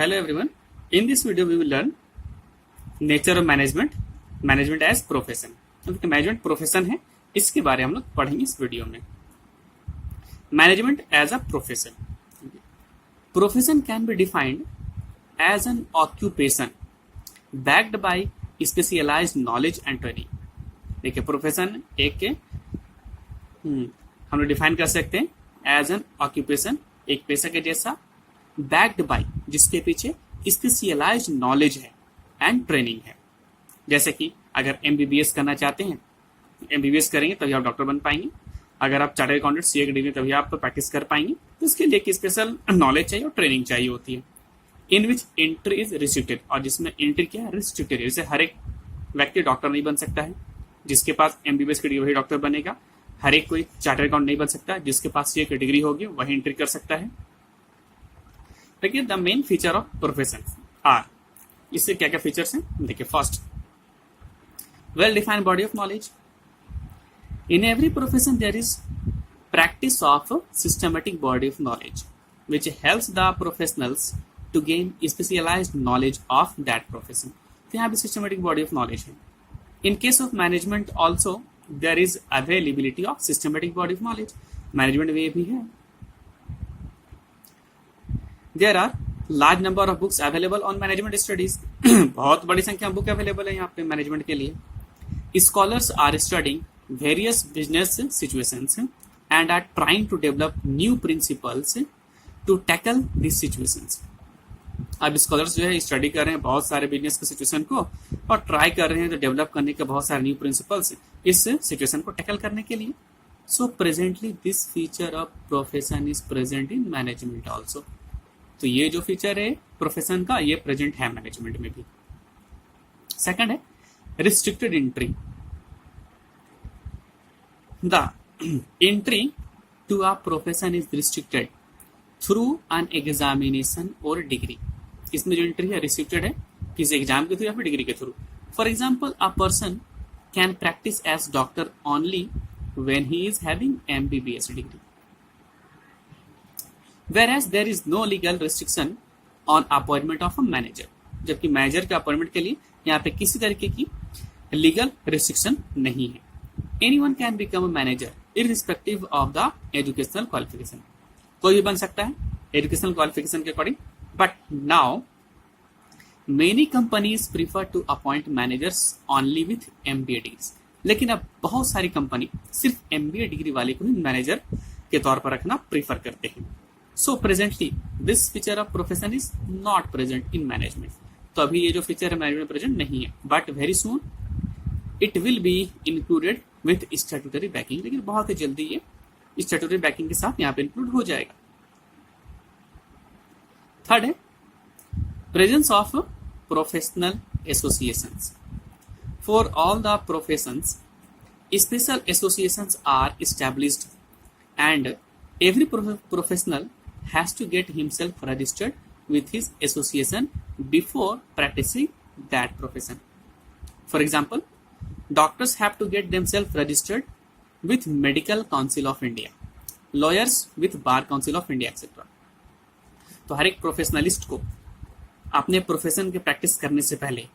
Hello everyone. In this video we will learn nature of management, management as profession. क्योंकि management profession है, इसके बारे में हम लोग पढ़ेंगे इस वीडियो में. Management as a profession. Profession can be defined as an occupation backed by specialised knowledge and training. देखिए प्रोफेशन एक हम लोग डिफाइन कर सकते हैं एज एन ऑक्यूपेशन, एक पेशा के जैसा, बैक्ड बाय जिसके पीछे स्पेशलाइज्ड नॉलेज है एंड ट्रेनिंग है. जैसे कि अगर एमबीबीएस करना चाहते हैं, एमबीबीएस करेंगे तभी आप डॉक्टर बन पाएंगे. अगर आप चार्टर्ड अकाउंटेंट सीए की डिग्री तभी आप प्रैक्टिस कर पाएंगे. तो इसके लिए एक स्पेशल नॉलेज चाहिए और ट्रेनिंग चाहिए होती है. इन विच एंट्री इज रिस्ट्रिक्टेड, और जिसमें एंट्री क्या है, रिस्ट्रिक्टेड है. जैसे हर एक व्यक्ति डॉक्टर नहीं बन सकता है. जिसके पास एमबीबीएस की डिग्री वही डॉक्टर बनेगा. हर एक कोई चार्टर्ड अकाउंट नहीं बन सकता. जिसके पास सीए की डिग्री होगी वही एंट्री कर सकता है. देखिए the main feature of profession are, इससे क्या क्या फीचर्स हैं देखिए. First, well defined body of knowledge. In every profession there is practice of a systematic body of knowledge which helps the professionals to gain specialized knowledge of that profession. तो यहाँ भी systematic body of knowledge है. In case of management also there is availability of systematic body of knowledge. management में भी है. There are large number of books available on management studies. बहुत बड़ी संख्या में बुक अवेलेबल है यहाँ पे मैनेजमेंट के लिए. Scholars are studying various business situations and are trying to develop new principles to tackle these situations. अब स्कॉलर्स जो है स्टडी कर रहे हैं बहुत सारे बिजनेस के सिचुएशन को और ट्राई कर रहे हैं तो डेवलप करने के बहुत सारे न्यू प्रिंसिपल्स इस सिचुएशन को टैकल करने के लिए. So presently this feature of profession is present in management also. तो ये जो फीचर है प्रोफेशन का ये प्रेजेंट है मैनेजमेंट में भी. सेकंड है restricted entry. The entry to a profession is restricted through an examination or degree. इसमें जो एंट्री है रिस्ट्रिक्टेड है किसी एग्जाम के थ्रू या फिर डिग्री के through. For example a person can practise as doctor only when he is having MBBS degree, whereas there is no legal restriction on appointment of a manager. जबकि manager के appointment के लिए यहाँ पे किसी तरीके की लीगल रिस्ट्रिक्शन नहीं है. Anyone can become a manager irrespective of the educational qualification. कोई भी बन सकता है एजुकेशनल क्वालिफिकेशन के according. But now many companies prefer to appoint managers only with MBA degrees. लेकिन अब बहुत सारी कंपनी सिर्फ MBA डिग्री वाले को ही मैनेजर के तौर पर रखना प्रीफर करते हैं. So presently this feature of profession is not present in management. तो अभी ये जो फीचर है मैनेजमेंट प्रेजेंट नहीं है. But very soon it will be included with statutory banking. लेकिन बहुत ही जल्दी ये स्टैट्यूटरी बैकिंग के साथ यहाँ पे इंक्लूड हो जाएगा. थर्ड है presence of professional associations. For all the professions special associations are established and every professional has to get himself registered with his association before practicing that profession. For example, doctors have to get themselves registered with Medical Council of India, lawyers with Bar Council of India, etc. तो हर एक professionalist को अपने profession के practice करने से पहले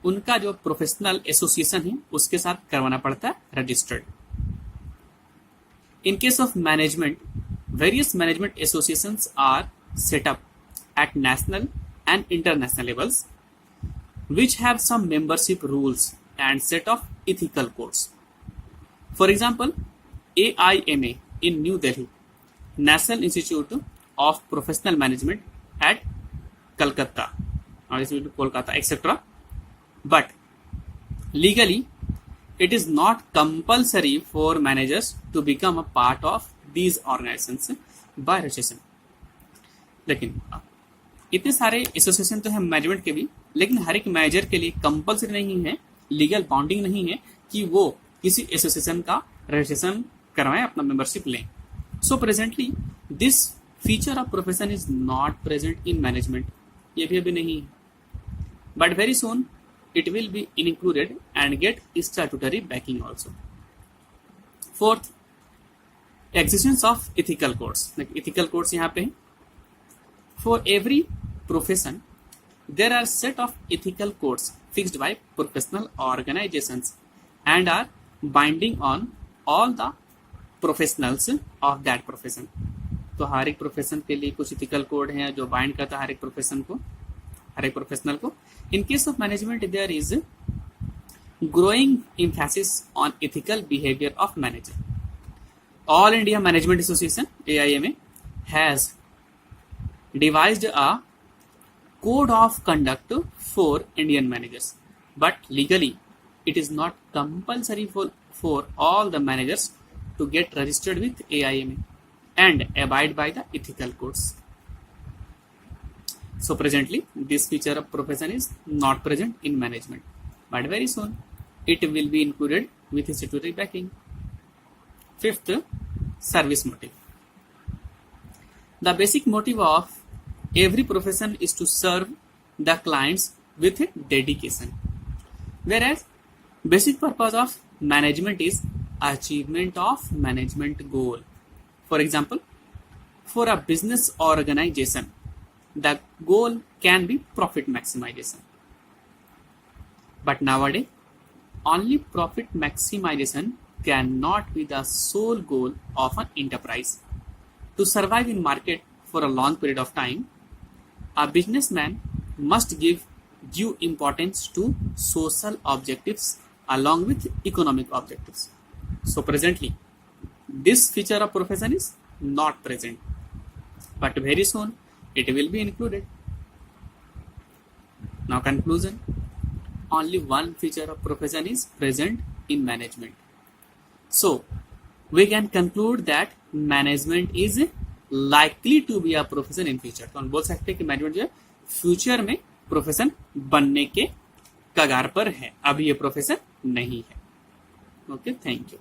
उनका जो प्रोफेशनल एसोसिएशन है उसके साथ करवाना पड़ता है registered. In case of management, various management associations are set up at national and international levels, which have some membership rules and set of ethical codes. For example, AIMA in New Delhi, National Institute of Professional Management at Calcutta, Kolkata, etc. But legally, it is not compulsory for managers to become a part of these organizations by registration. लेकिन इतने सारे association तो है management के भी, लेकिन हर एक manager के लिए कंपल्सरी नहीं है, लीगल बाउंडिंग नहीं है कि वो किसी एसोसिएशन का रजिस्ट्रेशन करवाएं, अपना मेंबरशिप लें. So presently this feature of profession is not present in management. ये भी अभी नहीं है. But very soon it will be included and get statutory backing also. Fourth, existence of ethical codes. Like ethical codes यहाँ पे For every profession There are set of ethical codes fixed by professional organizations and are binding on all the professionals of that profession. तो हर एक profession के लिए कुछ ethical code हैं जो bind करता है हर एक प्रोफेशन को, हर एक प्रोफेशनल को. In case of management there is growing emphasis on ethical behavior of manager. All India Management Association AIMA has devised a code of conduct for Indian managers, but legally it is not compulsory for all the managers to get registered with AIMA and abide by the ethical codes. So presently this feature of profession is not present in management, but very soon it will be included with statutory backing. Fifth, service motive. The basic motive of every profession is to serve the clients with dedication, whereas basic purpose of management is achievement of management goal. For example, for a business organization, the goal can be profit maximization. But nowadays, only profit maximization cannot be the sole goal of an enterprise. To survive in market for a long period of time, a businessman must give due importance to social objectives along with economic objectives. So presently, this feature of profession is not present, but very soon it will be included. Now conclusion, only one feature of profession is present in management. So we can conclude that management is likely to be a profession in future. तो हम बोल सकते हैं कि management जो है future में profession बनने के कगार पर है, अभी ये प्रोफेशन नहीं है. Okay, thank you.